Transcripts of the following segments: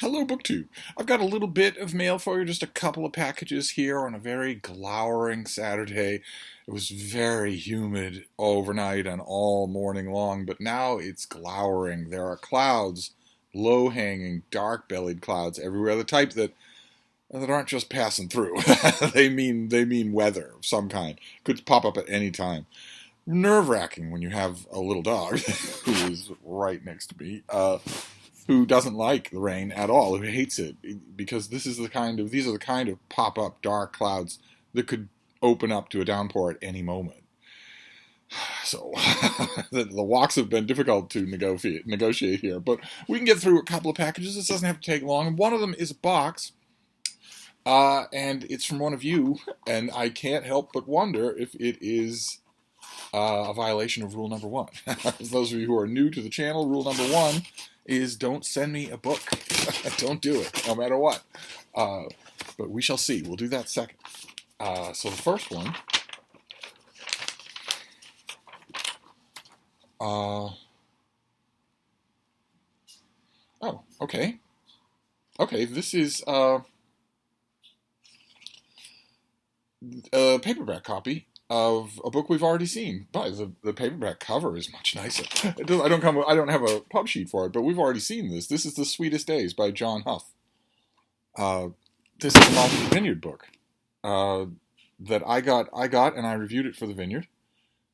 Hello, BookTube. I've got a little bit of mail for you, just a couple of packages here on a very glowering Saturday. It was very humid overnight and all morning long, but now it's glowering. There are clouds, low-hanging, dark-bellied clouds everywhere, the type that aren't just passing through. They mean weather of some kind. Could pop up at any time. Nerve-wracking when you have a little dog who is right next to me. Who doesn't like the rain at all, who hates it, because these are the kind of pop-up dark clouds that could open up to a downpour at any moment. So the walks have been difficult to negotiate here, but we can get through a couple of packages. This doesn't have to take long. One of them is a box, and it's from one of you, and I can't help but wonder if it is a violation of rule number 1. Those of you who are new to the channel, rule number 1 is don't send me a book. Don't do it, no matter what. But we shall see. We'll do that second. So the first one. Oh, okay. Okay, this is a paperback copy of a book we've already seen. But the paperback cover is much nicer. I don't have a pub sheet for it, but we've already seen this. This is The Sweetest Days by John Huff. This is a Malton Vineyard book that I got, and I reviewed it for the Vineyard.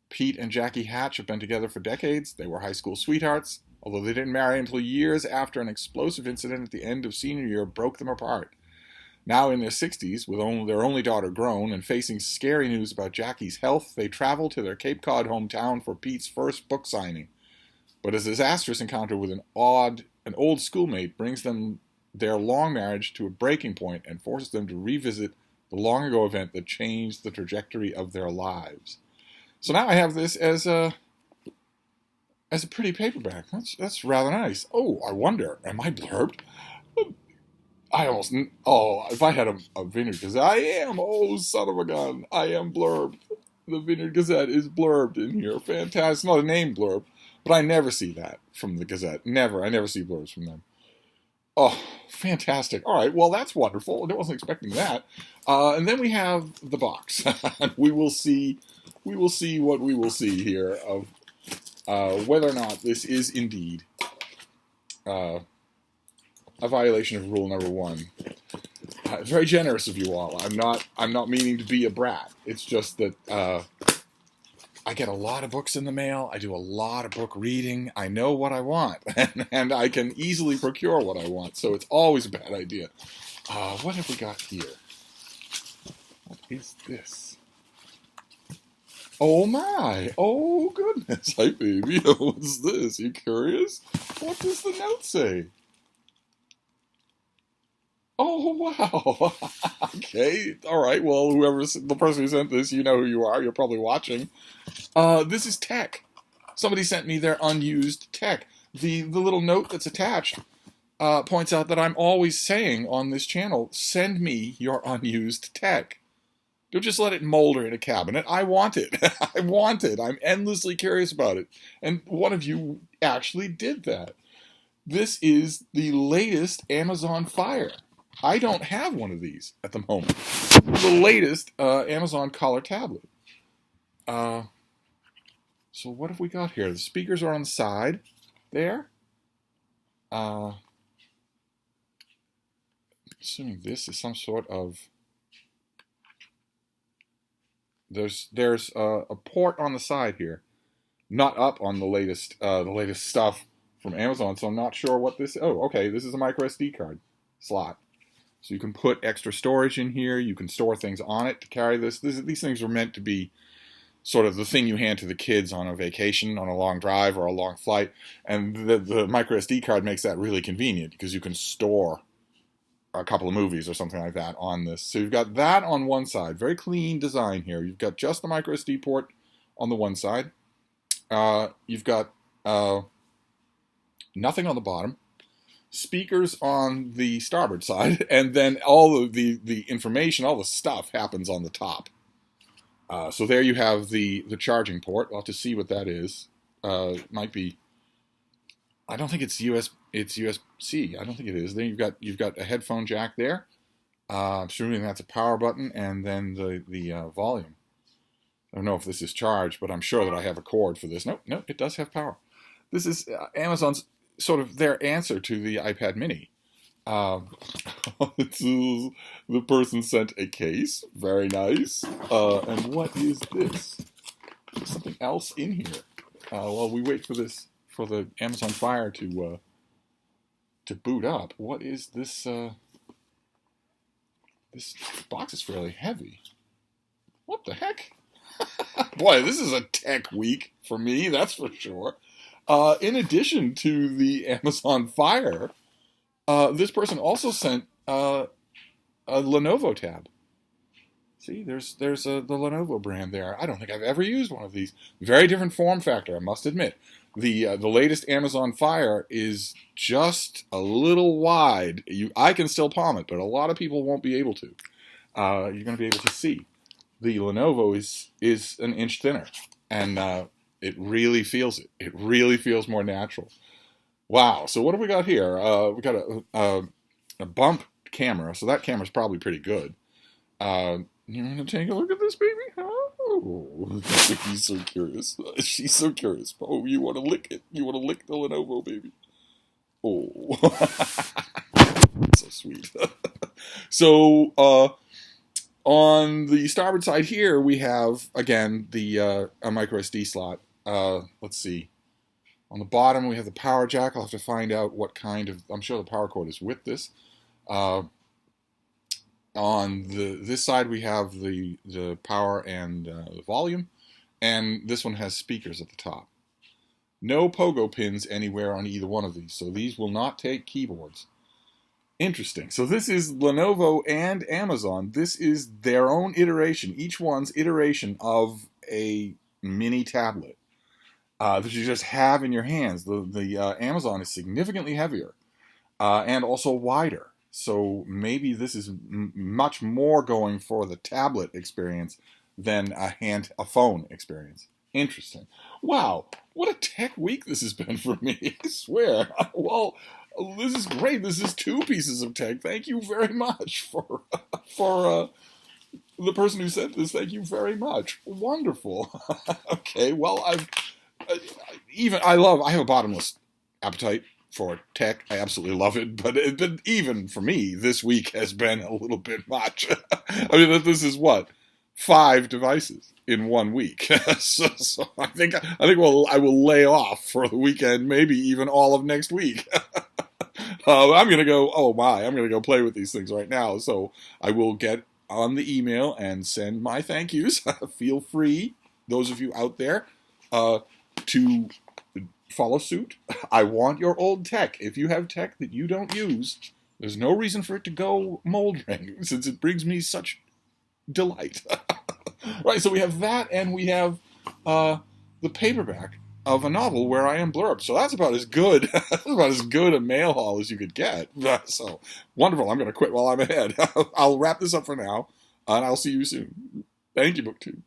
Pete and Jackie Hatch have been together for decades. They were high school sweethearts, although they didn't marry until years after an explosive incident at the end of senior year broke them apart. Now in their 60s, with their only daughter grown and facing scary news about Jackie's health, they travel to their Cape Cod hometown for Pete's first book signing. But a disastrous encounter with an old schoolmate brings their long marriage to a breaking point and forces them to revisit the long-ago event that changed the trajectory of their lives. So now I have this as a pretty paperback. That's rather nice. Oh, I wonder, am I blurbed? If I had a Vineyard Gazette, son of a gun, I am blurbed. The Vineyard Gazette is blurbed in here. Fantastic. It's not a name blurb, but I never see that from the Gazette. Never. I never see blurbs from them. Oh, fantastic. All right, well, that's wonderful. I wasn't expecting that. And then we have the box. we will see what we will see here of whether or not this is indeed a violation of rule number 1. Very generous of you all. I'm not meaning to be a brat. It's just that I get a lot of books in the mail. I do a lot of book reading. I know what I want, and I can easily procure what I want. So it's always a bad idea. What have we got here? What is this? Oh my! Oh goodness! Hi baby. What's this? You curious? What does the note say? Oh, wow. Okay. All right. Well, the person who sent this, you know who you are. You're probably watching. This is tech. Somebody sent me their unused tech. The little note that's attached points out that I'm always saying on this channel, send me your unused tech. Don't just let it molder in a cabinet. I want it. I want it. I'm endlessly curious about it. And one of you actually did that. This is the latest Amazon Fire. I don't have one of these at the moment. The latest Amazon Color tablet. So what have we got here? The speakers are on the side there. Assuming this is some sort of... There's a port on the side here. Not up on the latest stuff from Amazon, so I'm not sure what this... Oh, okay, this is a micro SD card slot. So you can put extra storage in here. You can store things on it to carry this. These things are meant to be sort of the thing you hand to the kids on a vacation, on a long drive or a long flight. And the micro SD card makes that really convenient because you can store a couple of movies or something like that on this. So you've got that on one side. Very clean design here. You've got just the micro SD port on the one side. You've got nothing on the bottom. Speakers on the starboard side, and then all of the information, all the stuff happens on the top. So there you have the charging port. We'll have to see what that is. Might be I don't think it's It's USB-C. I don't think it is. Then you've got a headphone jack there. I'm assuming that's a power button, and then the volume. I don't know if this is charged, but I'm sure that I have a cord for this. Nope, nope, it does have power. This is Amazon's sort of their answer to the iPad Mini. The person sent a case. Very nice. And what is this? There's something else in here. While we wait for the Amazon Fire to boot up. What is this? This box is fairly heavy. What the heck? Boy, this is a tech week for me, that's for sure. In addition to the Amazon Fire, this person also sent a Lenovo tab. See, there's the Lenovo brand there. I don't think I've ever used one of these. Very different form factor, I must admit. The latest Amazon Fire is just a little wide. I can still palm it, but a lot of people won't be able to. You're going to be able to see. The Lenovo is an inch thinner, and it really feels it. It really feels more natural. Wow. So what have we got here? We got a bump camera, so that camera's probably pretty good. You want to take a look at this baby? Oh, he's so curious. She's so curious. Oh, you want to lick it? You want to lick the Lenovo baby? Oh, so sweet. So, on the starboard side here, we have, again, a micro SD slot. Let's see. On the bottom, we have the power jack. I'll have to find out what kind of... I'm sure the power cord is with this. On this side, we have the power and the volume. And this one has speakers at the top. No pogo pins anywhere on either one of these. So these will not take keyboards. Interesting. So this is Lenovo and Amazon. This is their own iteration, each one's iteration of a mini tablet that you just have in your hands. The Amazon is significantly heavier and also wider. So maybe this is much more going for the tablet experience than a phone experience. Interesting. Wow, what a tech week this has been for me, I swear. Well, this is great. This is 2 pieces of tech. Thank you very much for the person who sent this. Thank you very much. Wonderful. Okay, well, I have a bottomless appetite for tech. I absolutely love it, but even for me, this week has been a little bit much. I mean, this is what? 5 devices in 1 week. so I think I will lay off for the weekend, maybe even all of next week. I'm going to go, I'm going to go play with these things right now. So I will get on the email and send my thank yous. Feel free, those of you out there, to follow suit. I want your old tech. If you have tech that you don't use, there's no reason for it to go moldering, since it brings me such delight. Right, so we have that, and we have the paperback of a novel where I am blurbed. So that's about as good a mail haul as you could get. So wonderful. I'm going to quit while I'm ahead. I'll wrap this up for now, and I'll see you soon. Thank you, BookTube.